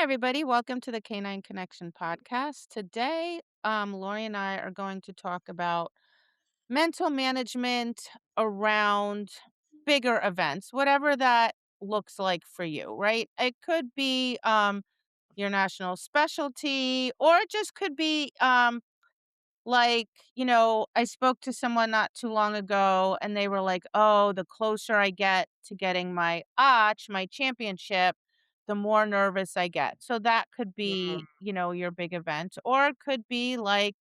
everybody. Welcome to the Canine Connection podcast. Today, Lori and I are going to talk about mental management around bigger events, whatever that looks like for you, right? It could be your national specialty, or it just could be I spoke to someone not too long ago and they were like, "Oh, the closer I get to getting my my championship, the more nervous I get." So that could Mhm. be, your big event, or it could be like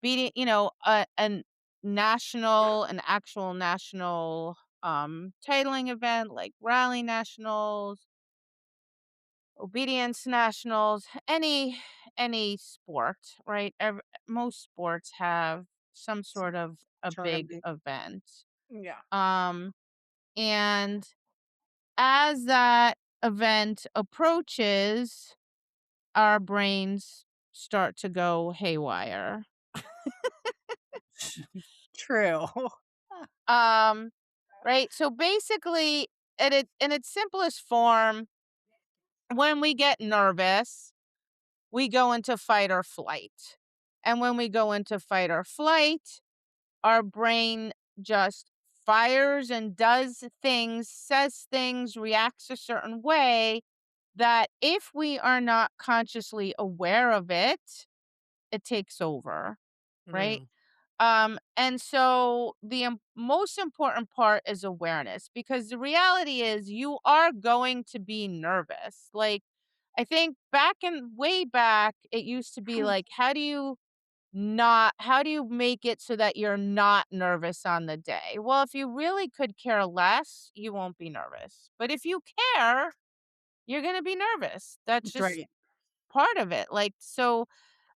beating, an actual national titling event like rally nationals, obedience nationals, any sport, right? Most sports have some sort of a big Tournament. event. Yeah. Um and as that event approaches, our brains start to go haywire. True. Um right? So basically, in its simplest form, when we get nervous, we go into fight or flight. And when we go into fight or flight, our brain just fires and does things, says things, reacts a certain way that if we are not consciously aware of it, it takes over, right? Mm. And so the most important part is awareness, because the reality is you are going to be nervous. Like, I think way back, it used to be like, how do you make it so that you're not nervous on the day? Well, if you really could care less, you won't be nervous. But if you care, you're going to be nervous. That's That's just right. part of it. Like, so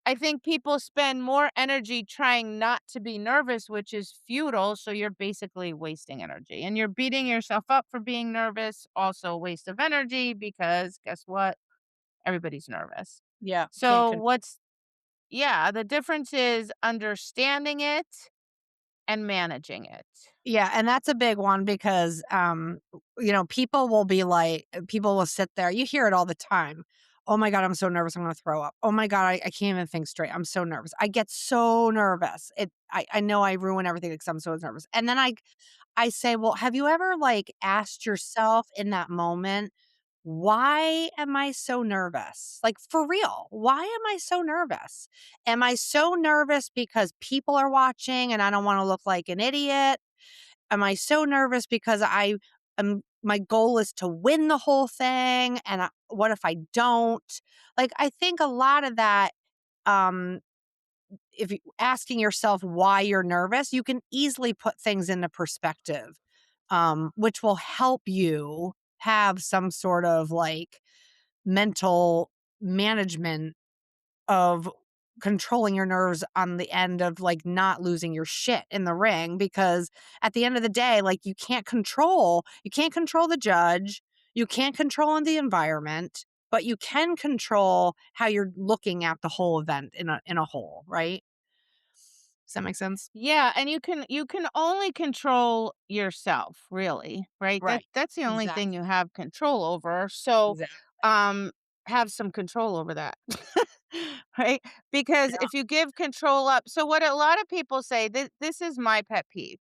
I think people spend more energy trying not to be nervous, which is futile. So you're basically wasting energy and you're beating yourself up for being nervous. Also, a waste of energy, because guess what? Everybody's nervous. Yeah. Can't So, yeah, the difference is understanding it and managing it. Yeah, and that's a big one because, people will sit there. You hear it all the time. Oh my God, I'm so nervous. I'm going to throw up. Oh my God, I can't even think straight. I'm so nervous. I get so nervous. I know I ruin everything because I'm so nervous. And then I say, well, have you ever asked yourself in that moment, why am I so nervous? Like, for real, why am I so nervous? Am I so nervous because people are watching and I don't want to look like an idiot? Am I so nervous because my goal is to win the whole thing, and what if I don't? Like, I think a lot of that, um, if you asking yourself why you're nervous, you can easily put things into perspective, which will help you have some sort of mental management of controlling your nerves on the end of not losing your shit in the ring, because at the end of the day, you can't control the judge, you can't control the environment, but you can control how you're looking at the whole event in a whole, right? Does that make sense? Yeah, and you can only control yourself, really, right? Right. That's the only thing Exactly. you have control over. So, Exactly. um have some control over that. Right? Because Yeah. if you give control up, so what a lot of people say, this is my pet peeve.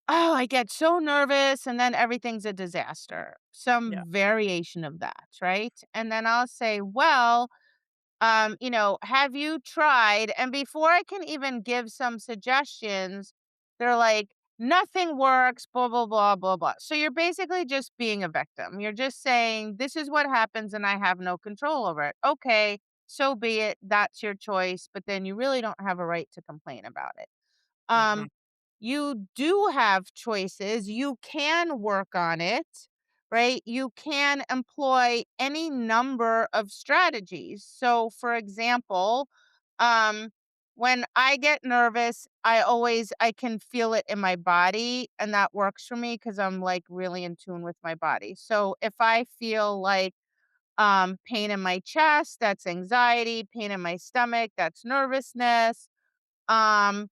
Oh, I get so nervous and then everything's a disaster. Yeah. Some variation of that, right? And then I'll say, well, have you tried? And before I can even give some suggestions, they're like, nothing works, blah, blah, blah, blah, blah. So you're basically just being a victim. You're just saying, this is what happens and I have no control over it. Okay, so be it. That's your choice. But then you really don't have a right to complain about it. Mhm. Um, you do have choices. You can work on it, right? You can employ any number of strategies. So, for example, um, when I get nervous, I can feel it in my body, and that works for me because I'm like really in tune with my body. So if I feel like pain in my chest, that's anxiety, pain in my stomach, that's nervousness. Um,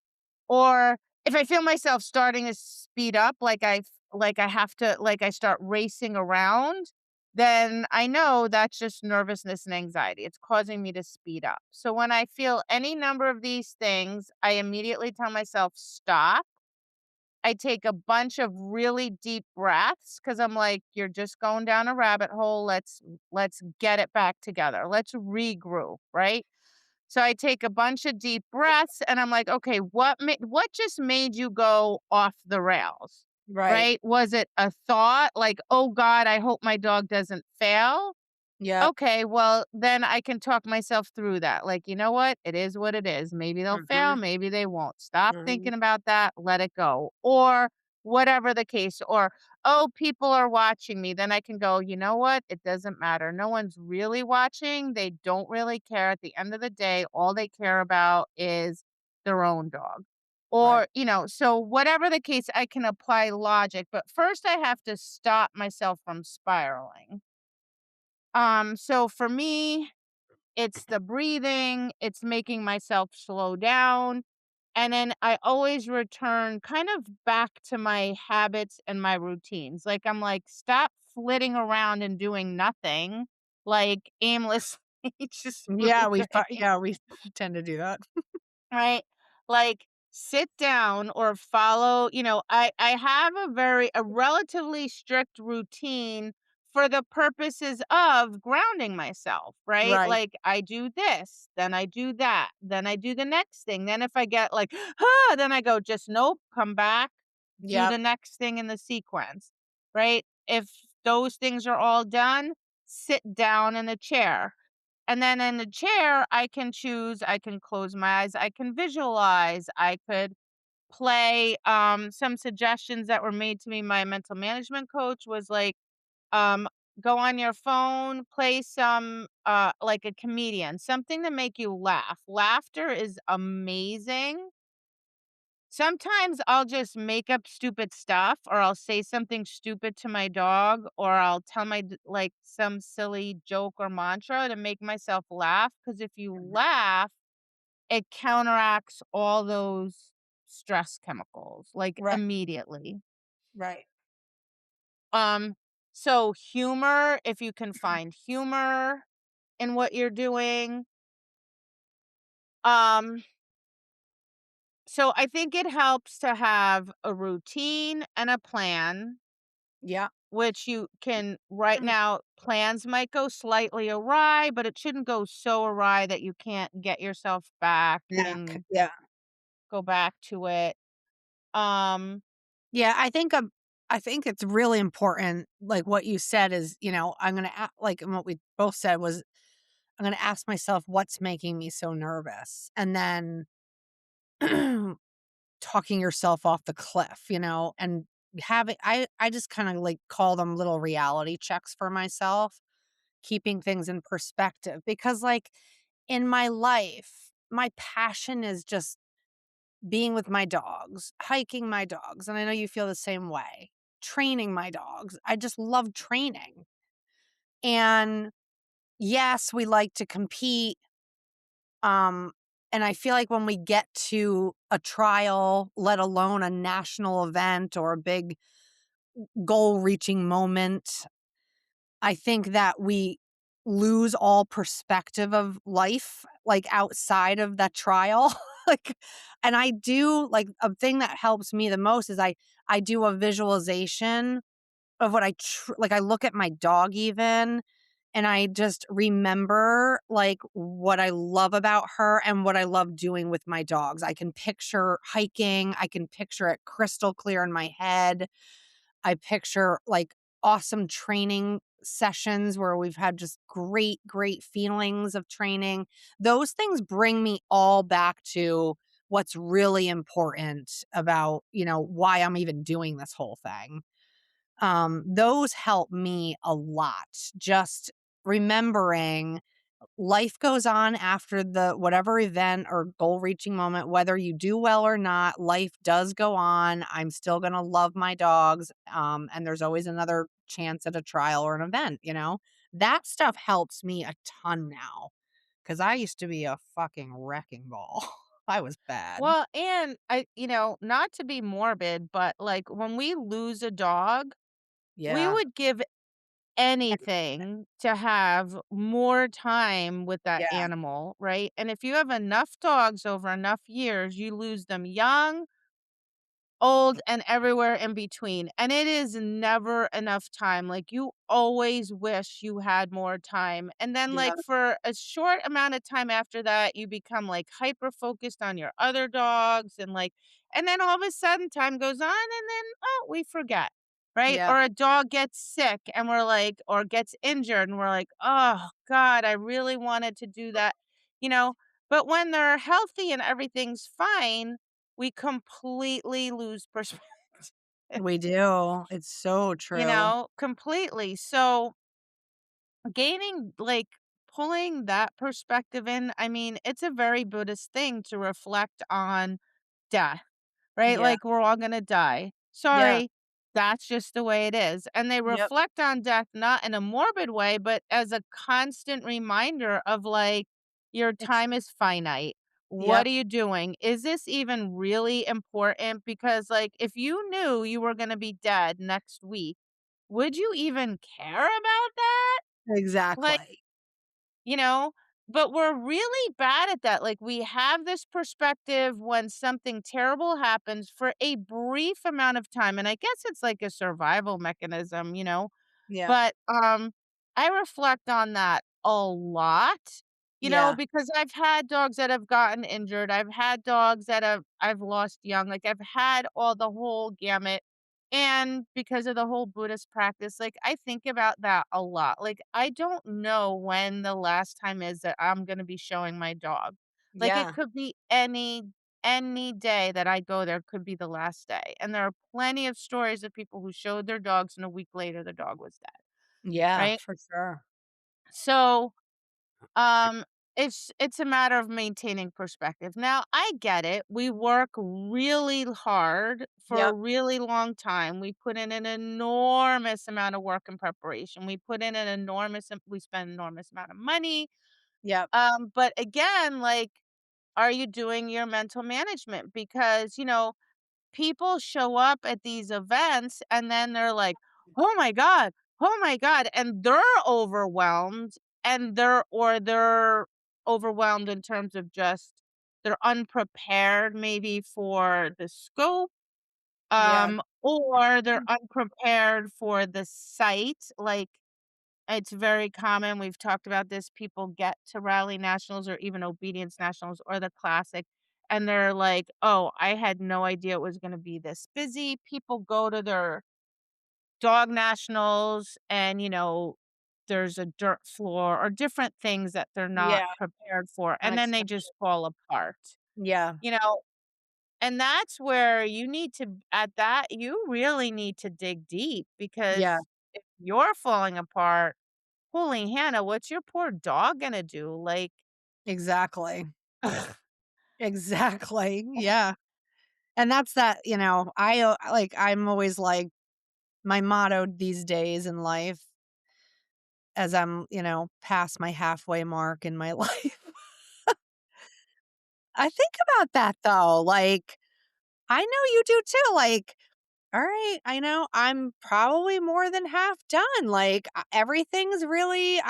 or if I feel myself starting to speed up, like I have to, like I start racing around, then I know that's just nervousness and anxiety. It's causing me to speed up. So when I feel any number of these things, I immediately tell myself, stop. I take a bunch of really deep breaths because I'm like, you're just going down a rabbit hole. Let's get it back together. Let's regroup, right? So I take a bunch of deep breaths and I'm like, okay, what just made you go off the rails? Right. Right? Was it a thought like, oh God, I hope my dog doesn't fail? Yep. Okay, well, then I can talk myself through that. Like, you know what? It is what it is. Maybe they'll fail, Mhm. maybe they won't. Stop Mhm. thinking about that, let it go. Or whatever the case. Or, oh, people are watching me. Then I can go, you know what? It doesn't matter. No one's really watching. They don't really care. At the end of the day, all they care about is their own dog. Right. Or, so whatever the case, I can apply logic. But first, I have to stop myself from spiraling. So for me, it's the breathing, it's making myself slow down. And then I always return kind of back to my habits and my routines. Like I'm like, stop flitting around and doing nothing, like aimlessly just Yeah, moving. we tend to do that. Right? Like, sit down or follow, I have a relatively strict routine for the purposes of grounding myself, right? Right. Like, I do this, then I do that, then I do the next thing. Then if I get like, then I go, just nope, come back, do Yep. the next thing in the sequence, right? If those things are all done, sit down in a chair, and then in the chair, I can choose, I can close my eyes, I can visualize, I could play some suggestions that were made to me. My mental management coach was like, um, go on your phone, play some like a comedian, something to make you laugh. Laughter is amazing. Sometimes I'll just make up stupid stuff or I'll say something stupid to my dog or I'll tell like some silly joke or mantra to make myself laugh cuz if you Mhm. laugh, it counteracts all those stress chemicals like Right. immediately. Right. Um so humor, if you can find humor in what you're doing, um so I think it helps to have a routine and a plan. Yeah. Which you can right now, plans might go slightly awry, but it shouldn't go so awry that you can't get yourself back Yeah. and Yeah. go back to it. Um, Yeah, I think it's really important, like, what you said is, I'm gonna like, and what we both said was, I'm gonna ask myself, "What's making me so nervous?" And then talking yourself off the cliff, and having I just kinda, like, call them little reality checks for myself, keeping things in perspective, because, like, in my life, my passion is just being with my dogs, hiking my dogs, and I know you feel the same way, training my dogs. I just love training. And yes, we like to compete. Um, and I feel like when we get to a trial, let alone a national event or a big goal reaching moment, I think that we lose all perspective of life, like, outside of that trial. Like, and I do like, a thing that helps me the most is I do a visualization of what like, I look at my dog even, and I just remember, like, what I love about her and what I love doing with my dogs. I can picture hiking, I can picture it crystal clear in my head. I picture, like, awesome training sessions where we've had just great, great feelings of training. Those things bring me all back to what's really important about, why I'm even doing this whole thing. Those help me a lot. Just remembering life goes on after the whatever event or goal reaching moment, whether you do well or not, life does go on. I'm still going to love my dogs. And there's always another chance at a trial or an event. That stuff helps me a ton now because I used to be a fucking wrecking ball. I was bad. well, and not to be morbid, but like when we lose a dog, we Yeah. would give anything to have more time with that Yeah, animal, right? And if you have enough dogs over enough years, you lose them young, old, and everywhere in between, and it is never enough time, like, you always wish you had more time, and then, yeah, like, for a short amount of time after that, you become, like, hyper focused on your other dogs and then all of a sudden time goes on and then, oh, we forget, right? yeah, Or a dog gets sick and we're like or gets injured and we're like, "Oh god, I really wanted to do that," you know? But when they're healthy and everything's fine, we completely lose perspective, we do. It's so true. completely. So, gaining pulling that perspective in, I mean, it's a very Buddhist thing to reflect on death. Right? Yeah, Like, we're all gonna die. yeah, Sorry, that's just the way it is, and they yep, reflect on death not in a morbid way, but as a constant reminder of, like, your it's time is finite. What yep, are you doing? Is this even really important? Because, like, if you knew you were gonna be dead next week, would you even care about that? Like exactly. you know? But we're really bad at that. Like, we have this perspective when something terrible happens for a brief amount of time, and I guess it's like a survival mechanism, Yeah, but, I reflect on that a lot, yeah, because I've had dogs that have gotten injured, I've had dogs that I've lost young, like, I've had all the whole gamut, and because of the whole Buddhist practice, like, I think about that a lot, like, I don't know when the last time is that I'm gonna be showing my dog. Like, it yeah, could be any day that I go there could be the last day, and there are plenty of stories of people who showed their dogs, and a week later, the dog was dead, yeah, right? for sure. So, um, it's a matter of maintaining perspective. Now, I get it. We work really hard for a Yep, really long time. We put in an enormous amount of work and preparation. We spend an enormous amount of money. yep, But again, like, are you doing your mental management? Because, people show up at these events and then they're like, oh my God. And they're overwhelmed they're overwhelmed in terms of just they're unprepared maybe for the scope, yeah, or they're unprepared for the site. Like it's very common. We've talked about this. People get to rally nationals or even obedience nationals or the classic, and they're like, oh, I had no idea it was going to be this busy. People go to their dog nationals and, there's a dirt floor or different things that they're not yeah, prepared for. And then they unexpected. just fall apart, Yeah, you know, and that's where you really need to dig deep yeah, because if you're falling apart, holy Hannah, what's your poor dog gonna do? Like, exactly, exactly, yeah, and that's that, I'm always like my motto these days in life as I'm, past my halfway mark in my life. I think about that though, like, I know you do too, like, all right, I know I'm probably more than half done, like, everything's really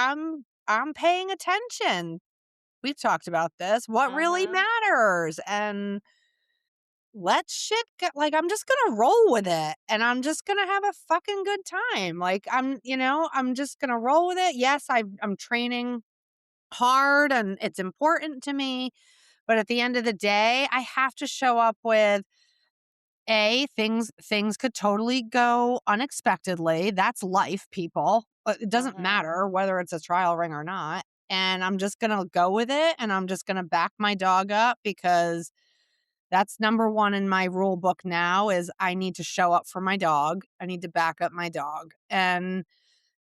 I'm paying attention. We've talked about this, what really mhm, matters, and let shit go like, I'm just gonna roll with it, and I'm just gonna have a fucking good time, like, I'm just gonna roll with it. Yes, I'm training hard, and it's important to me, but at the end of the day, I have to show up with things could totally go unexpectedly. That's life, people. It doesn't mhm. matter whether it's a trial ring or not. And I'm just going to go with it and I'm just going to back my dog up because that's number 1 in my rule book now is I need to show up for my dog. I need to back up my dog. And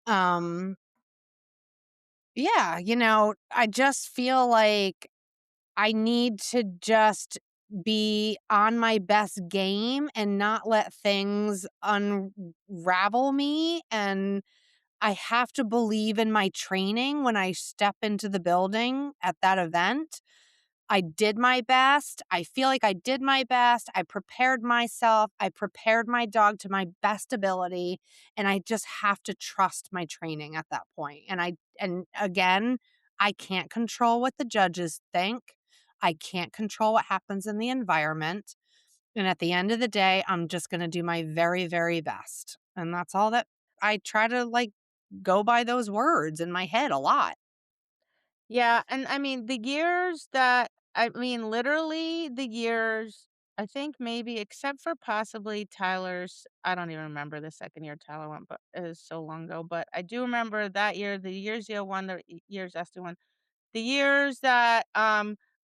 um yeah, I just feel like I need to just be on my best game and not let things unravel me, and I have to believe in my training when I step into the building at that event. I did my best. I feel like I did my best. I prepared myself. I prepared my dog to my best ability, and I just have to trust my training at that point. And again, I can't control what the judges think. I can't control what happens in the environment. And at the end of the day, I'm just going to do my very, very best. And that's all that I try to like go by those words in my head a lot. Yeah, and I mean, the years that I mean, literally the years, I think maybe except for possibly Tyler's, I don't even remember the second year Tyler went, but it was so long ago. But I do remember that year, the years Zio won, the years Esther won, the years that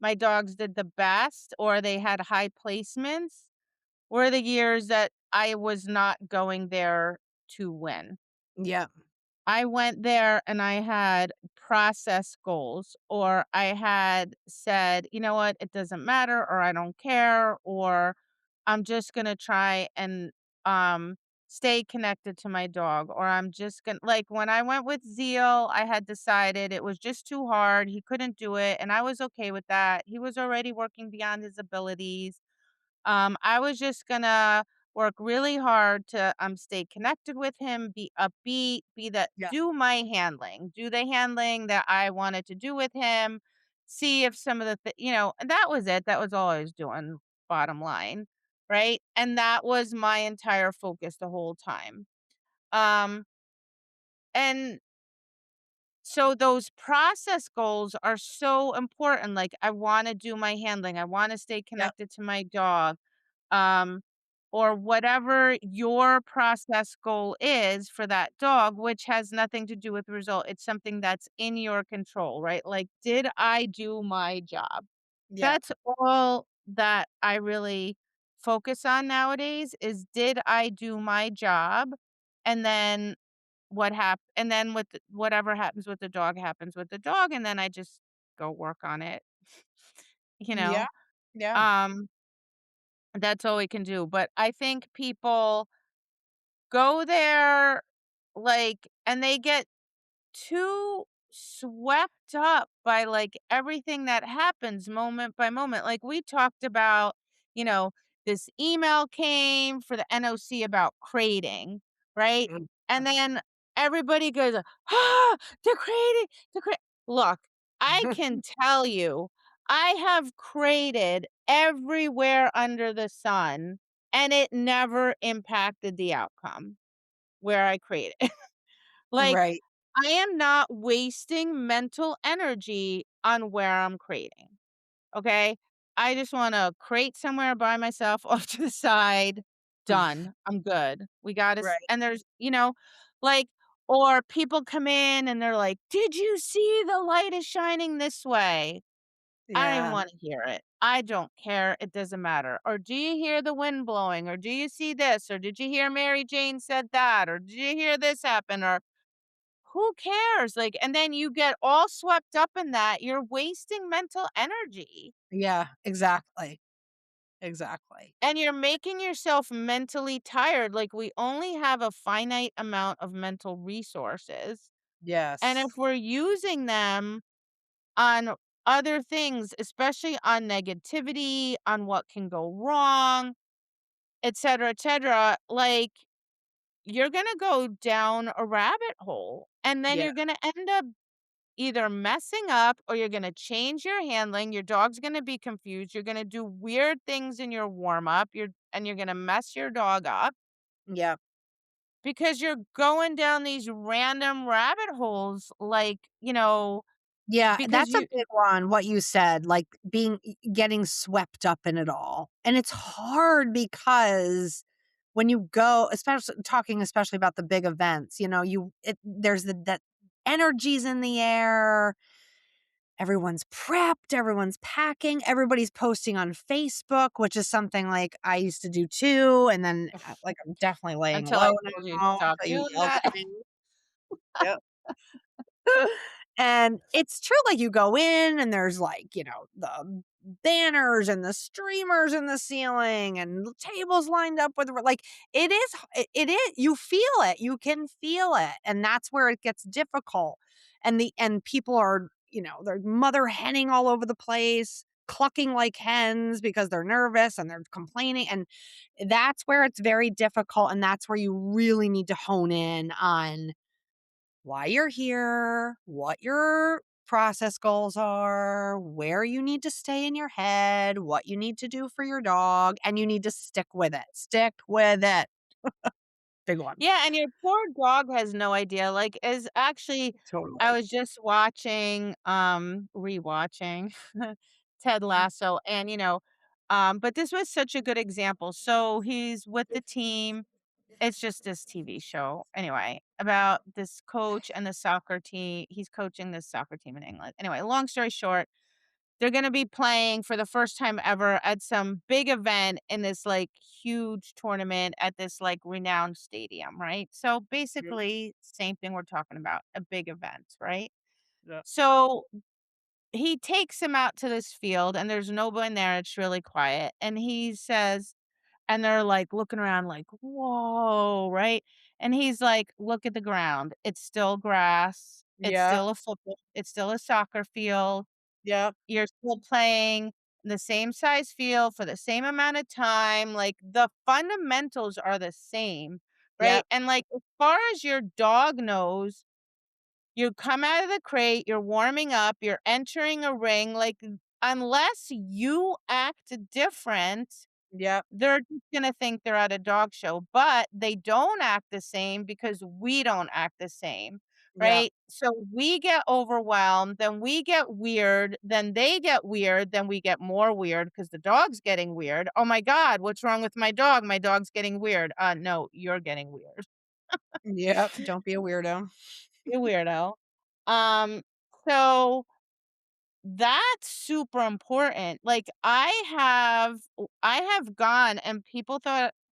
my dogs did the best or they had high placements were the years that I was not going there to win. Yeah. I went there and I had process goals, or I had said, you know what, it doesn't matter, or I don't care, or I'm just gonna try and um stay connected to my dog, or I'm just gonna like when I went with Zeal, I had decided it was just too hard. He couldn't do it, and I was okay with that. He was already working beyond his abilities. I was just gonna work really hard to stay connected with him, be upbeat, be that Yeah. do my handling, do the handling that I wanted to do with him, see if some of the and that was it. That was all I was doing, bottom line, right? And that was my entire focus the whole time. Um, and so those process goals are so important. Like I want to do my handling, I want to stay Yep. connected to my dog, um, or whatever your process goal is for that dog, which has nothing to do with the result. It's something that's in your control, right? Like, did I do my job? Yeah. That's all that I really focus on nowadays is did I do my job? And then and then whatever happens with the dog happens with the dog, and then I just go work on it, you Yeah. know? Yeah. Um that's all we can do, but I think people go there, like and they get too swept up by, like, everything that happens moment by moment. Like, we talked about, you know, this email came for the NOC about crating, right? Mm. And then everybody goes, "Ah, they're crating, they're cra" Look, I can tell you, I have crated everywhere under the sun, and it never impacted the outcome where I created. Like, Right. I am not wasting mental energy on where I'm creating, okay? I just wanna create somewhere by myself off to the side, done, I'm good. We gotta s Right. and there's like or people come in and they're like, "Did you see the light is shining this way?" I don't even Yeah. wanna hear it. I don't care, it doesn't matter. Or, "Do you hear the wind blowing?" Or, "Do you see this?" Or, "Did you hear Mary Jane said that?" Or, "Did you hear this happen?" Or who cares? Like, and then you get all swept up in that, you're wasting mental energy, Yeah. Exactly. Exactly. and you're making yourself mentally tired, like, we only have a finite amount of mental resources, and Yes. if we're using them on other things, especially on negativity, on what can go wrong, et cetera, like, you're gonna go down a rabbit hole, and then Yeah. you're gonna end up either messing up or you're gonna change your handling, your dog's gonna be confused, you're gonna do weird things in your warm up, you're gonna mess your dog up Yeah. because you're going down these random rabbit holes, like, Yeah, because that's a you big one, what you said, like, getting swept up in it all, and it's hard because when you go especially about the big events, there's that energy's in the air, everyone's prepped, everyone's packing, everybody's posting on Facebook, which is something, like, I used to do too, and then, like, I'm definitely laying until I low told you to now stop until you doing yelled that. at me. Yep. And it's true, like, you go in and there's, like, the banners and the streamers in the ceiling and tables lined up with like, it is you feel it, you can feel it, and that's where it gets difficult, and people are, they're mother henning all over the place. clucking like hens because they're nervous and they're complaining. And that's where it's very difficult. And that's where you really need to hone in on why you're here, what your process goals are, where you need to stay in your head, what you need to do for your dog, and you need to stick with it. Stick with it. Big one. Yeah, and your poor dog has no idea, like, is actually I Totally. was just watching, rewatching Ted Lasso, and, but this was such a good example. So he's with the team. It's just this TV show, anyway, about this coach and the soccer team. He's coaching this soccer team in England. Anyway, long story short, they're gonna be playing for the first time ever at some big event in this, like, huge tournament at this, like, renowned stadium, right? So, Yep. basically, same thing we're talking about, a big event, right? Yep. So, he takes him out to this field, and there's no one there, it's really quiet, and he says and they're, like, looking around like, "Whoa," right? And he's like, "Look at the ground. It's still grass. It's Yeah. still a football it's still a soccer field. Yep. You're still playing the same size field for the same amount of time, like, the fundamentals are the same, right? Yep. And, like, as far as your dog knows, you come out of the crate, you're warming up, you're entering a ring, like, unless you act different, Yep. they're just gonna think they're at a dog show, but they don't act the same because we don't act the same, Yep. right? So we get overwhelmed, then we get weird, then they get weird, then we get more weird because the dog's getting weird. "Oh my god, what's wrong with my dog? My dog's getting weird." No, you're getting weird. Yep. Don't be a weirdo. You weirdo. Um, so that's super important. Like, I have gone and people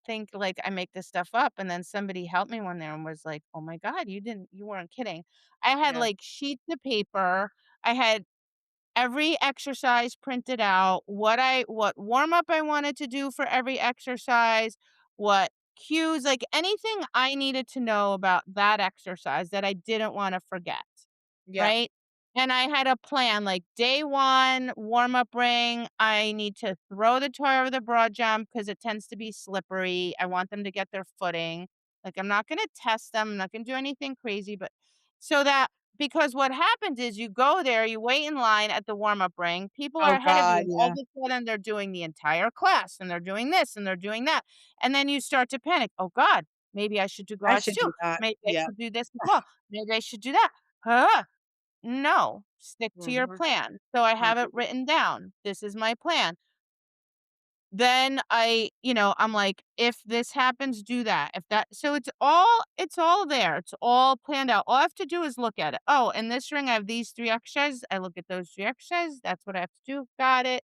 think, like, I make this stuff up, and then somebody helped me one there and was like, "Oh my god, you weren't kidding." I had, Yeah. like, sheets of paper. I had every exercise printed out, what warm up I wanted to do for every exercise, what cues, like, anything I needed to know about that exercise that I didn't wanna forget. Yep. Right? And I had a plan, like, day 1, warm-up ring, I need to throw the toy over the broad jump because it tends to be slippery, I want them to get their footing. Like, I'm not gonna test them, I'm not gonna do anything crazy, but so that because what happens is you go there, you wait in line at the warm-up ring, people are Oh ahead of you, god, and all yeah. of a sudden, they're doing the entire class, and they're doing this, and they're doing that, and then you start to panic, "Oh god, maybe I should do I grass should too. do that. Maybe I Yep. should do this as well. Maybe I should do that. Huh." No, stick to your Mhm. plan. So I have it Mhm. written down. This is my plan. Then I'm like, if this happens, do that. If that so it's all there. It's all planned out. All I have to do is look at it. Oh, in this ring I have these 3 exercises. I look at those 3 exercises. That's what I have to do. Got it.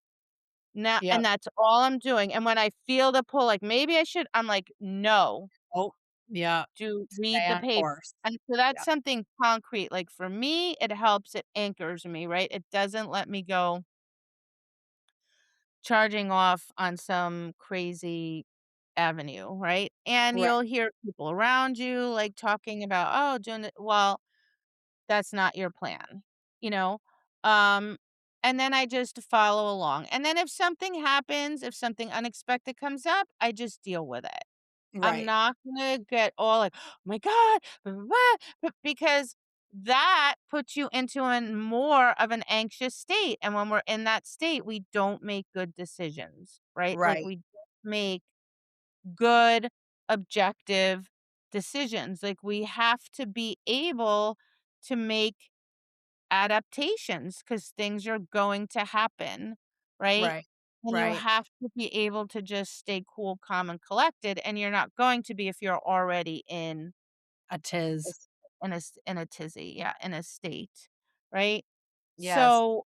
Now Yep. and that's all I'm doing. And when I feel the pull, like maybe I should, I'm like, no, Oh, yeah. do read Stay the on paper. course. And so that's Yeah. something concrete. Like for me, it helps, it anchors me, right? It doesn't let me go charging off on some crazy avenue, right? And Right. you'll hear people around you like talking about, oh, doing it. Well, that's not your plan, you know? Um, and then I just follow along. And then if something happens, if something unexpected comes up, I just deal with it. I'm Right. not gonna get all like, "Oh my god," blah, blah, blah," because that puts you into an more of an anxious state, and when we're in that state, we don't make good decisions, right? Like, Right. we don't make good, objective decisions, like, we have to be able to make adaptations because things are going to happen, right? Right. And you Right. have to be able to just stay cool, calm, and collected, and you're not going to be if you're already in A a tiz. s in a tizzy, yeah, in a state, right? Yes. So,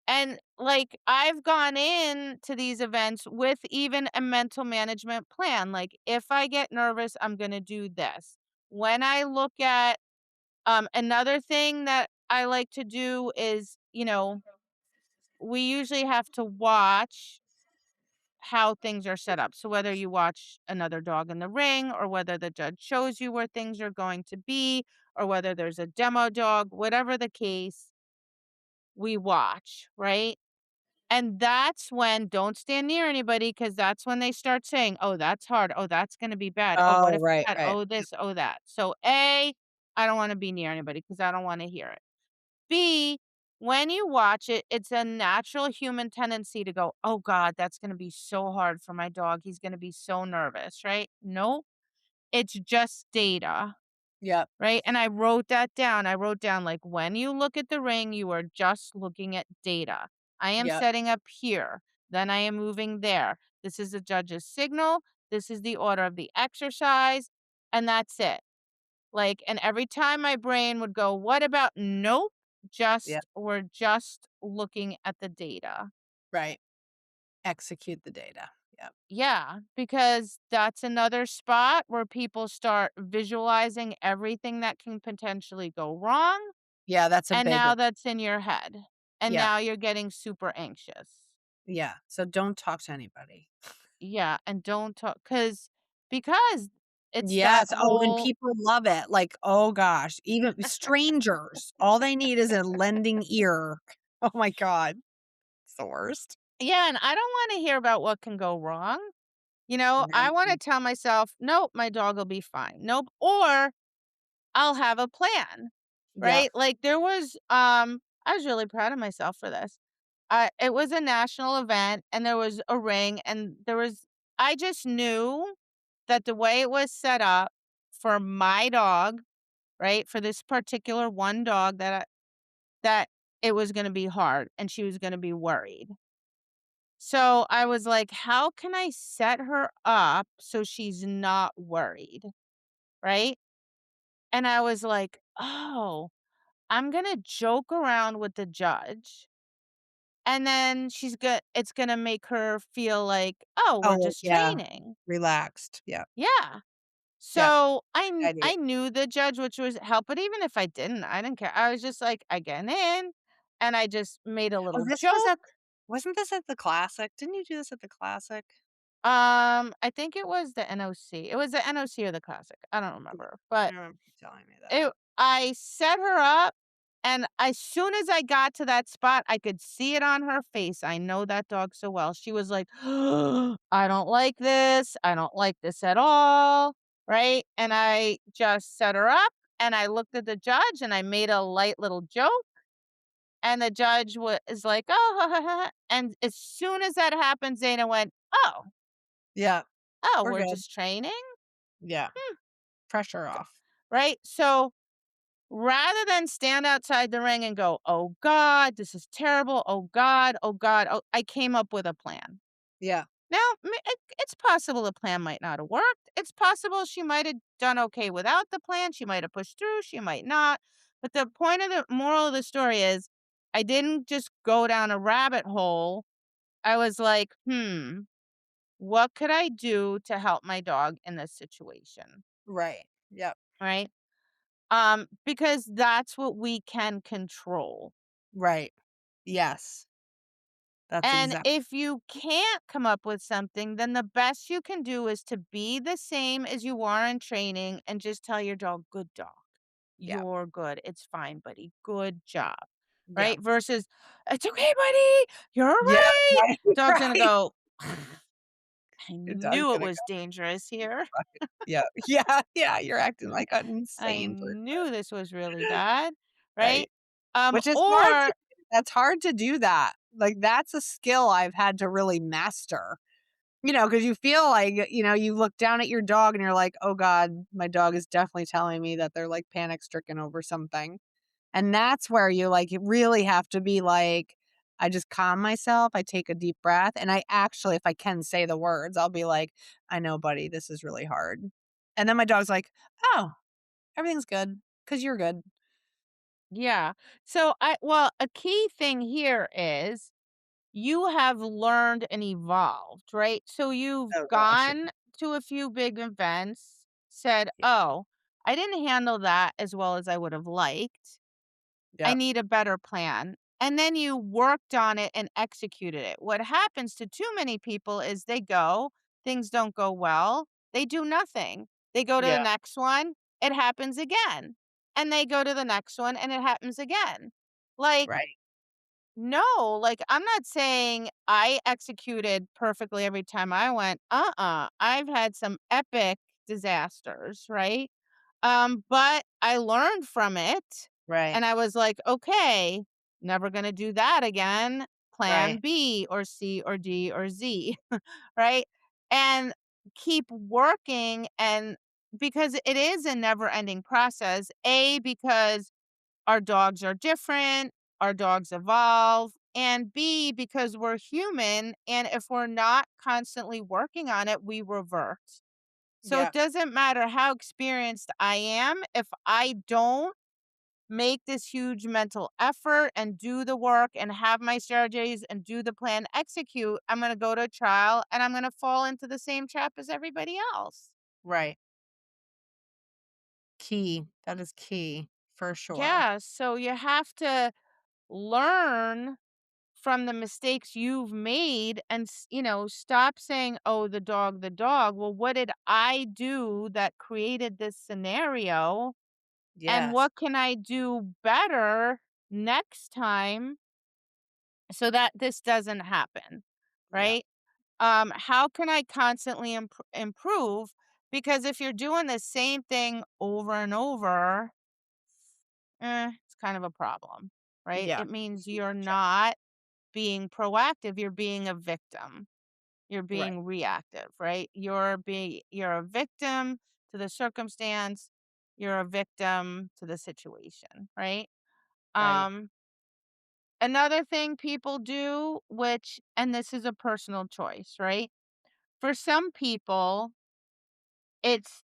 and, like, I've gone in to these events with even a mental management plan, like, if I get nervous, I'm gonna do this. When I look at another thing that I like to do is, we usually have to watch how things are set up. So whether you watch another dog in the ring or whether the judge shows you where things are going to be or whether there's a demo dog, whatever the case, we watch, right? And that's when don't stand near anybody because that's when they start saying, "Oh, that's hard. Oh, that's gonna be bad. Oh, what Oh, if right, that? right. Oh, this, oh, that." So A, I don't wanna be near anybody because I don't wanna hear it. B, when you watch it, it's a natural human tendency to go, "Oh god, that's gonna be so hard for my dog. He's gonna be so nervous," right? Nope. It's just data, Yep, right? And I wrote that down. I wrote down, like, when you look at the ring, you are just looking at data. I am yep, setting up here, then I am moving there. This is the judge's signal. This is the order of the exercise, and that's it. Like, and every time my brain would go, "What about" nope, yep, we're just looking at the data. right. Execute the data. Yep. Yeah, because that's another spot where people start visualizing everything that can potentially go wrong, Yeah, that's a and big now one. that's in your head, and Yeah, now you're getting super anxious. yeah. So don't talk to anybody. Yeah, and don't talk because it's that Yes. Oh, and whole people love it. Like, oh gosh, even strangers, all they need is a lending ear. Oh my god. It's the worst. yeah, and I don't wanna hear about what can go wrong. You know, I wanna No. tell myself, "Nope, my dog will be fine. Nope," or I'll have a plan, Yep. right? Like, I was really proud of myself for this. It was a national event, and there was a ring, and I just knew that the way it was set up for my dog, right, for this particular one dog that it was gonna be hard, and she was gonna be worried. So, I was like, "How can I set her up so she's not worried?" Right? And I was like, "Oh, I'm gonna joke around with the judge, and then it's gonna make her feel like, 'Oh, we're Oh, just yeah. training.'" Relaxed. Yep. Yeah. Yep. So, Idea. I knew the judge, which was help, but even if I didn't care. I was just like, I get in, and I just made a Oh, little this was joke. at wasn't this at the Classic? Didn't you do this at the Classic? I think it was the NOC. It was the NOC or the Classic. I don't Yeah. remember, I but remember you telling me that. It I set her up, and as soon as I got to that spot, I could see it on her face. I know that dog so well. She was like, "I don't like this. I don't like this at all." Right? And I just set her up, and I looked at the judge, and I made a light little joke, and the judge was like, "Oh," and as soon as that happened, Zayna went, "Oh, Yeah. oh, We're we're good. just training?" Yeah. Hmm. Pressure off. Right? So rather than stand outside the ring and go, "Oh god, this is terrible. Oh god, oh god." Oh, I came up with a plan. Yeah. Now, it's possible the plan might not have worked. It's possible she might have done okay without the plan. She might have pushed through. She might not. But the point of the moral of the story is I didn't just go down a rabbit hole. I was like, what could I do to help my dog in this situation? Right. Yep. Right? Because that's what we can control. Right. Yes. That's And exact if you can't come up with something, then the best you can do is to be the same as you are in training and just tell your dog, "Good dog. Yep. You're good. It's fine, buddy. Good job." Yep. Right? Versus, "It's okay, buddy. You're Yeah. right." Right. Dog's gonna Right. go, "I Your dog's knew it gonna was go dangerous here. right. Yeah. Yeah. Yeah. You're acting like an I insane knew person. this was really bad." Right? Right. Which is hard to Or do. That's hard to do that. Like, that's a skill I've had to really master. Because you feel like, you look down at your dog and you're like, "Oh god, my dog is definitely telling me that they're, like, panic stricken over something." And that's where you really have to be like, I just calm myself, I take a deep breath, and I actually, if I can say the words, I'll be like, "I know, buddy, this is really hard." And then my dog's like, "Oh, everything's good, because 'cause you're good." yeah. A key thing here is you have learned and evolved, right? So you've Oh gosh, gone to a few big events, said, yeah. "Oh, I didn't handle that as well as I would have liked. I Yep, need a better plan." And then you worked on it and executed it. What happens to too many people is they go, things don't go well, they do nothing. They go to the yeah, next one, it happens again. And they go to the next one and it happens again. Like, right. No, like, I'm not saying I executed perfectly every time I went. I've had some epic disasters, right? But I learned from it Right. and I was like, okay, never gonna do that again. Plan Right. B or C or D or Z, right? And keep working, and because it is a never ending process, A, because our dogs are different, our dogs evolve, and B, because we're human. And if we're not constantly working on it, we revert. So it Yeah. doesn't matter how experienced I am. If I don't make this huge mental effort and do the work and have my strategies and do the plan, execute, I'm going to go to trial and I'm going to fall into the same trap as everybody else. Right. Key. That is key for sure. Yeah. So you have to learn from the mistakes you've made and stop saying, oh, the dog, the dog. Well, what did I do that created this scenario, and Yes. what can I do better next time so that this doesn't happen, Yeah. right? How can I constantly improve? Because if you're doing the same thing over and over, it's kind of a problem, right? Yeah. It means For you're sure. not being proactive, you're being a victim. You're Right. being reactive, right? You're a victim to the circumstance, you're a victim to the situation, right? Right. Um Another thing people do, which and this is a personal choice, right? For some people, it's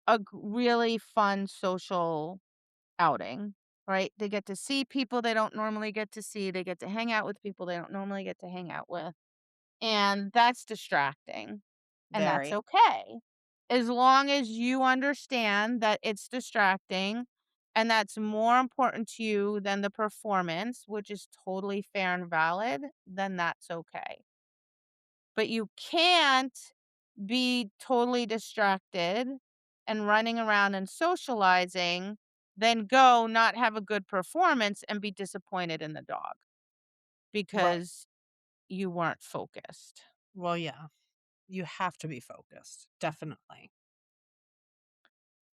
a really fun social outing, right? They get to see people they don't normally get to see. They get to hang out with people they don't normally get to hang out with. And that's distracting. And that's Very. okay. As long as you understand that it's distracting and that's more important to you than the performance, which is totally fair and valid, then that's okay. But you can't be totally distracted and running around and socializing, then go not have a good performance and be disappointed in the dog Right. because you weren't focused. Well, yeah. You have to be focused. Definitely.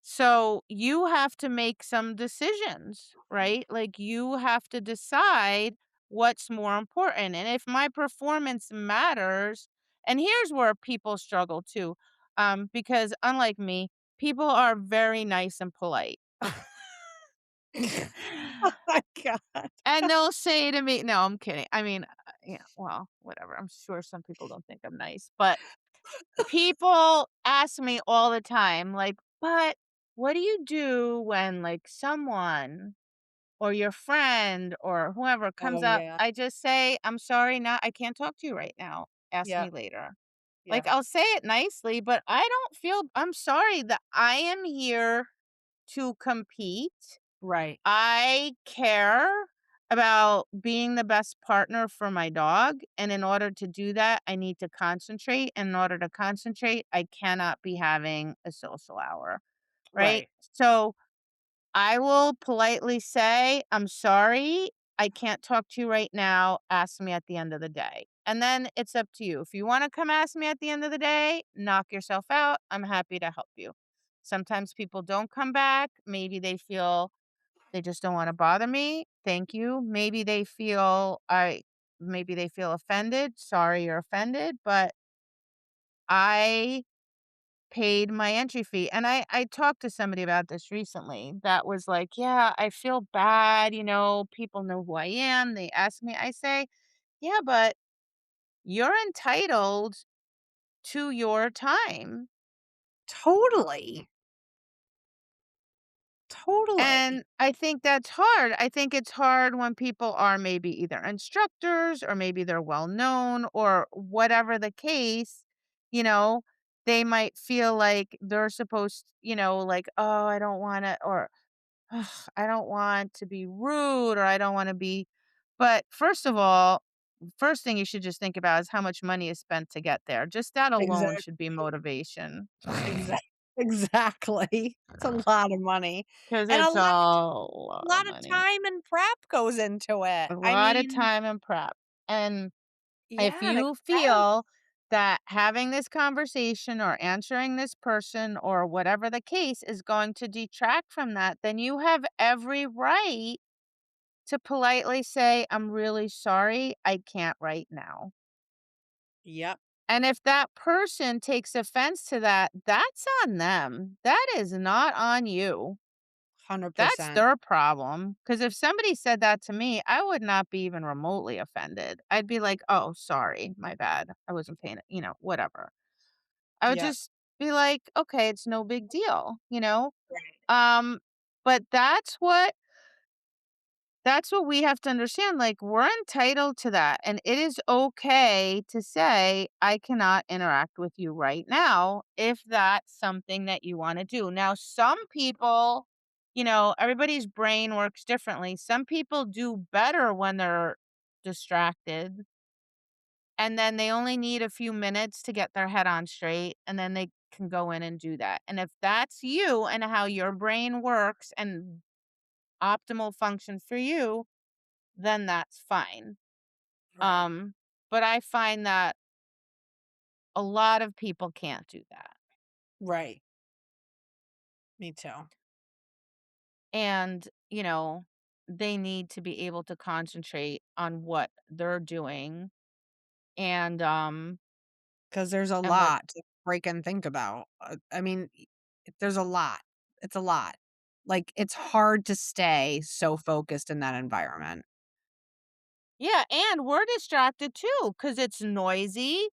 So you have to make some decisions, right? Like you have to decide what's more important. And if my performance matters, and here's where people struggle too, because unlike me, people are very nice and polite. Oh my god. And they'll say to me, no, I'm kidding. I mean, yeah, well, whatever. I'm sure some people don't think I'm nice, but people ask me all the time, like, "But what do you do when, like, someone or your friend or whoever Oh, comes up?" yeah. I just say, "I'm sorry, not I can't talk to you right now. Ask Yeah. me later." Yeah. Like, I'll say it nicely, but I don't feel I'm sorry that I am here to compete. Right. I care about being the best partner for my dog, and in order to do that, I need to concentrate, and in order to concentrate, I cannot be having a social hour, right? Right. So, I will politely say, "I'm sorry, I can't talk to you right now, ask me at the end of the day." And then it's up to you. If you wanna come ask me at the end of the day, knock yourself out, I'm happy to help you. Sometimes people don't come back, maybe they just don't wanna bother me. Thank you. Maybe they feel offended. Sorry you're offended, but I paid my entry fee. And I talked to somebody about this recently that was like, "Yeah, I feel bad, people know who I am. They ask me." I say, "Yeah, but you're entitled to your time." Totally. Totally. And I think that's hard. I think it's hard when people are maybe either instructors or maybe they're well known or whatever the case, you know, they might feel like they're supposed, like, oh, I don't want to, or "Ugh, I don't want to be rude or I don't want to be." But first of all, first thing you should just think about is how much money is spent to get there. Just that alone should be Exactly. motivation. Exactly. Exactly. It's a lot of money, 'Cause and a it's a lot lot of lot of money. time and prep goes into it. A I lot of mean, time and prep. And if yeah, and you expense. feel that having this conversation or answering this person or whatever the case is going to detract from that, then you have every right to politely say, "I'm really sorry, I can't right now." Yep, And if that person takes offense to that, that's on them. That is not on you. That's 100%. their problem. Because if somebody said that to me, I would not be even remotely offended. I'd be like, "Oh, sorry, my bad. I wasn't paying it," whatever. I would Yep. just be like, "Okay, it's no big deal," you know? Right. Um, but that's what we have to understand, like, we're entitled to that, and it is okay to say, "I cannot interact with you right now," if that's something that you wanna do. Now, some people, everybody's brain works differently. Some people do better when they're distracted, and then they only need a few minutes to get their head on straight, and then they can go in and do that, and if that's you and how your brain works and optimal function for you, then that's fine. Right. Um, but I find that a lot of people can't do that. Right. Me too. And, they need to be able to concentrate on what they're doing and 'Cause there's a what lot to freaking think about. I mean, there's a lot. It's a lot. Like, it's hard to stay so focused in that environment. yeah, and we're distracted too cuz it's noisy,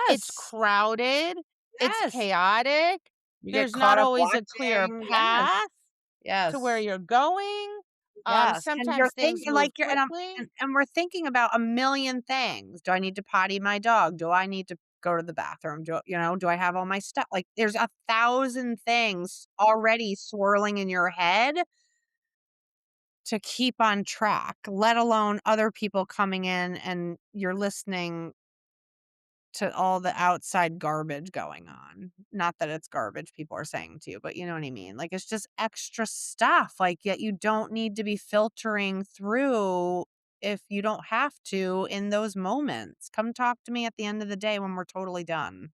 it's Yes. crowded, it's Yes. chaotic. You get There's caught not up always a clear watching. Yes. path to where Yes. you're going. Yes, and you're Sometimes things thinking move like you're and I'm quickly. and we're thinking about a million things. Do I need to potty my dog? Do I need to go to the bathroom? Do I have all my stuff? Like, there's 1,000 things already swirling in your head to keep on track, let alone other people coming in and you're listening to all the outside garbage going on. Not that it's garbage people are saying to you, but you know what I mean? Like, it's just extra stuff, like, yet you don't need to be filtering through if you don't have to in those moments. Come talk to me at the end of the day when we're totally done.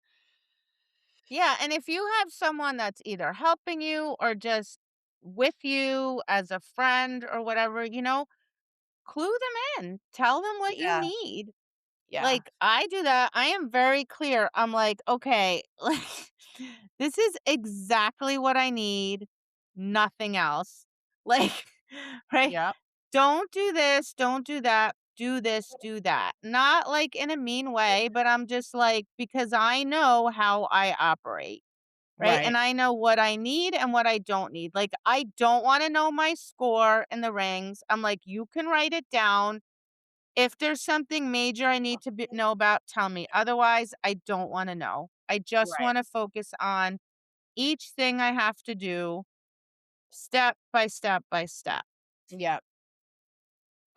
Yeah, and if you have someone that's either helping you or just with you as a friend or whatever, clue them in. Tell them what you Yeah, need. yeah, Like, I do that. I am very clear. I'm like, "Okay, like, this is exactly what I need, nothing else." Like, right? yep, "Don't do this, don't do that, do this, do that." Not, like, in a mean way, but I'm just like because I know how I operate, right? And right, I know what I need and what I don't need. Like, I don't wanna know my score in the rings. I'm like, "You can write it down. If there's something major I need to know about, tell me. Otherwise, I don't wanna know. I just right, wanna focus on each thing I have to do step by step by step." yep.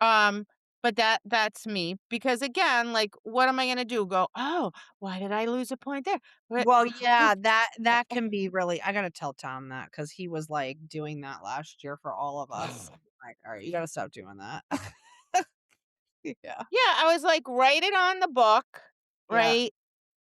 Um, but that's me because again, like, what am I gonna do? Go, "Oh, why did I lose a point there? What Well, ooh, yeah, that can be really I gotta tell Tom that because he was, like, doing that last year for all of us. Like, "Alright, you gotta stop doing that." Yeah. Yeah, I was like, "Write it on the book," Yeah. right?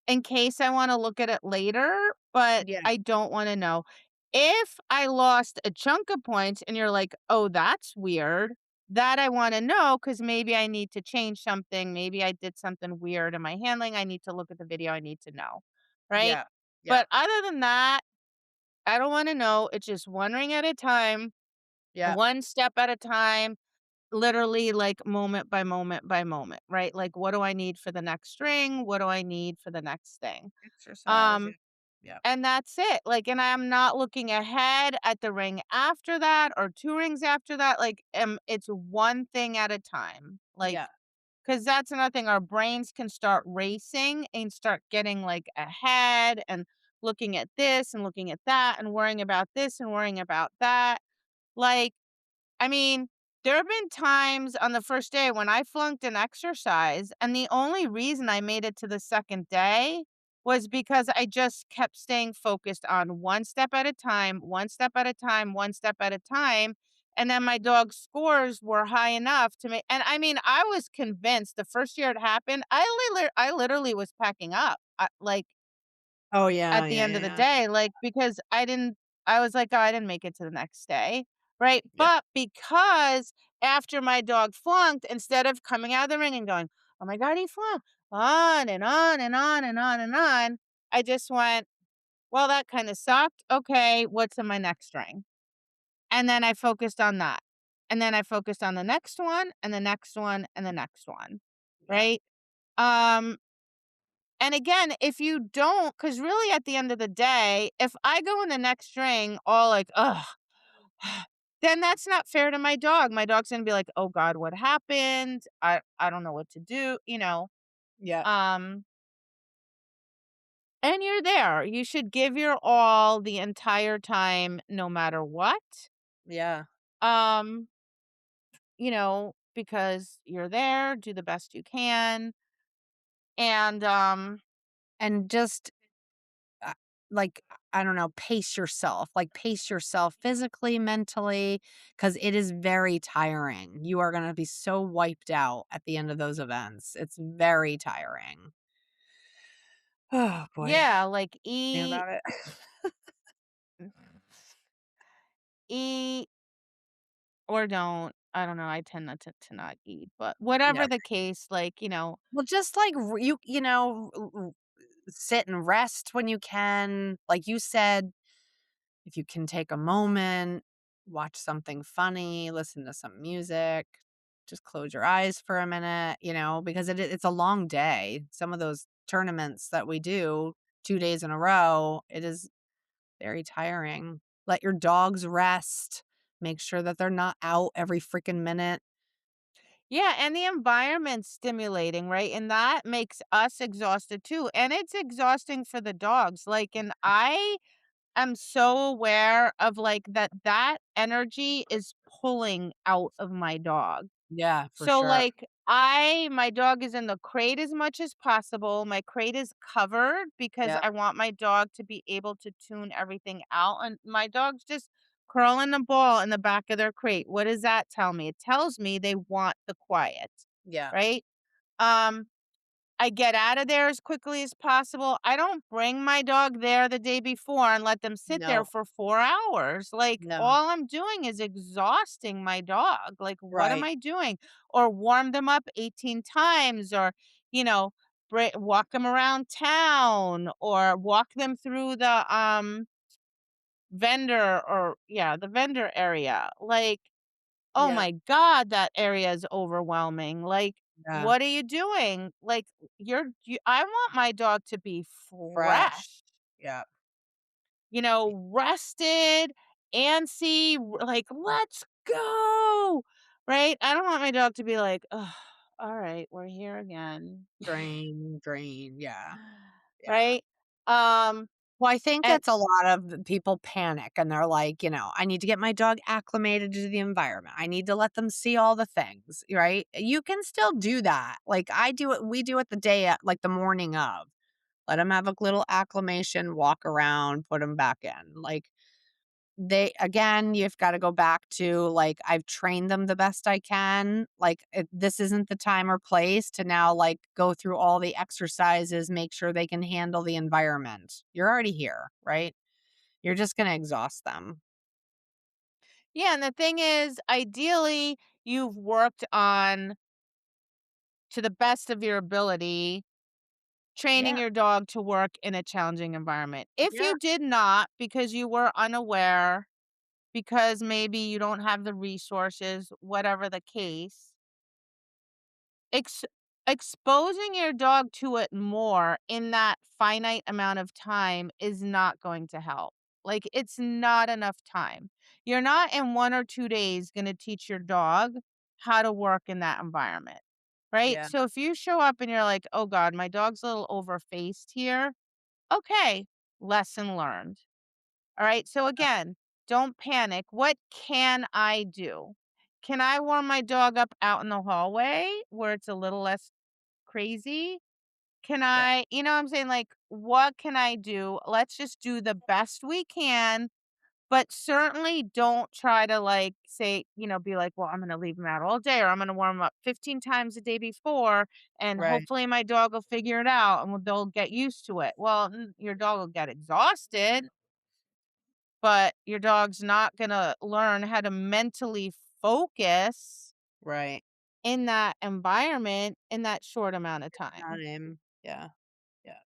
In case I wanna look at it later, but Yeah. I don't wanna know. If I lost a chunk of points and you're like, "Oh, that's weird," that I wanna know know because maybe I need to change something, maybe I did something weird in my handling, I need to look at the video, I need to know, right? Yeah. Yeah. But other than that, I don't wanna know, it's just one ring at a time, Yeah. one step at a time, literally, like, moment by moment by moment, right? Like, what do I need for the next ring? What do I need for the next thing? Exercise, yeah. Um, Yeah. and that's it. Like, and I'm not looking ahead at the ring after that or 2 rings after that. Like, it's one thing at a time. Like, Yeah. because that's another thing. Our brains can start racing and start getting like ahead and looking at this and looking at that and worrying about this and worrying about that. Like, I mean, there have been times on the first day when I flunked an exercise, and the only reason I made it to the second day was because I just kept staying focused on one step at a time, one step at a time, one step at a time. And then my dog's scores were high enough to make, and I mean, I was convinced the first year it happened, I literally was packing up. Like Oh, yeah, at the yeah, end yeah, of the yeah. day, like, because I was like, "Oh, I didn't make it to the next day." Right? Yeah, But because after my dog flunked, instead of coming out of the ring and going, "Oh my god, he flunked," on and on and on and on and on, I just went, "Well, that kinda sucked. Okay, what's in my next ring?" And then I focused on that. And then I focused on the next one, and the next one, and the next one, yeah, right? Um, and again, if you don't, because really at the end of the day, if I go in the next ring all like, "Ugh," then that's not fair to my dog. My dog's gonna be like, "Oh god, what happened? I don't know what to do," you know? yeah, Um, and you're there. You should give your all the entire time no matter what. yeah. Um, because you're there, do the best you can. And And just, uh, like, I don't know, pace yourself physically, mentally, because it is very tiring. You are gonna be so wiped out at the end of those events. It's very tiring. Oh, boy. yeah, like Thinking about it. eat or don't. I don't know. I tend not to not eat, but Yeah. whatever the case, like, Well, just, like, r you know, r sit and rest when you can. Like you said, if you can take a moment, watch something funny, listen to some music, just close your eyes for a minute, because it's a long day. Some of those tournaments that we do 2 days in a row, it is very tiring. Let your dogs rest. Make sure that they're not out every freaking minute. yeah, and the environment's stimulating, right? And that makes us exhausted too. And it's exhausting for the dogs. Like, and I am so aware of like that energy is pulling out of my dog. Yeah, for So, sure. like, my dog is in the crate as much as possible. My crate is covered because Yep, I want my dog to be able to tune everything out. And my dog's just curling a ball in the back of their crate. What does that tell me? It tells me they want the quiet, yeah. right? Um, I get out of there as quickly as possible. I don't bring my dog there the day before and let them sit there No, for 4 hours. Like, no. all I'm doing is exhausting my dog. Like, what am Right. I doing? Or warm them up 18 times or, you know, walk them around town or walk them through the the vendor area. Like, oh Yeah, my god, that area is overwhelming. Like, yeah. what are you doing? Like, I want my dog to be Fresh. fresh, Yeah. rested, antsy, like, "Let's go!" Right? I don't want my dog to be like, "Ugh, alright, we're here again." Drain, drain. Yeah, yeah. Right? Um, Well, I think and it's a lot of the people panic and they're like, I need to get my dog acclimated to the environment. I need to let them see all the things, right? You can still do that. Like I do it, we do it the day at like the morning of. Let them have a little acclimation, walk around, put them back in. Like they again, you've gotta go back to, like, I've trained them the best I can, like, this isn't the time or place to now, like, go through all the exercises, make sure they can handle the environment. You're already here, right? You're just gonna exhaust them. yeah, and the thing is, ideally, you've worked on, to the best of your ability, training Yeah, your dog to work in a challenging environment. If yeah, you did not, because you were unaware, because maybe you don't have the resources, whatever the case, ex- exposing your dog to it more in that finite amount of time is not going to help. Like, it's not enough time. You're not in 1 or 2 days going to teach your dog how to work in that environment. Right. yeah, So if you show up and you're like, oh God, my dog's a little overfaced here. Okay, lesson learned. All right. So again, don't panic. What can I do? Can I warm my dog up out in the hallway where it's a little less crazy? Can Yeah. I, you know what I'm saying? Like, what can I do? Let's just do the best we can, but certainly don't try to like say, be like, well, I'm going to leave him out all day or I'm going to warm him up 15 times a day before and Right. hopefully my dog will figure it out and they'll get used to it. Well, your dog will get exhausted, but your dog's not going to learn how to mentally focus Right. in that environment in that short amount of time. Time. Yeah. Yeah.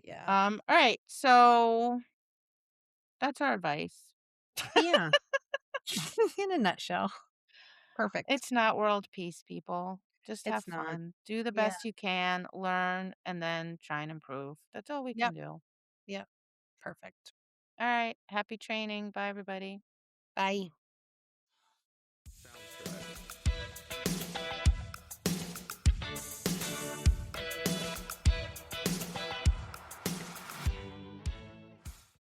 Yeah. All right. So that's our advice. Yeah. In a nutshell. Perfect. It's not world peace, people. Just have It's not. fun. Do the Yeah. best you can, learn, and then try and improve. That's all we can Yep. do. Yep. Perfect. All right. Happy training. Bye, everybody. Bye.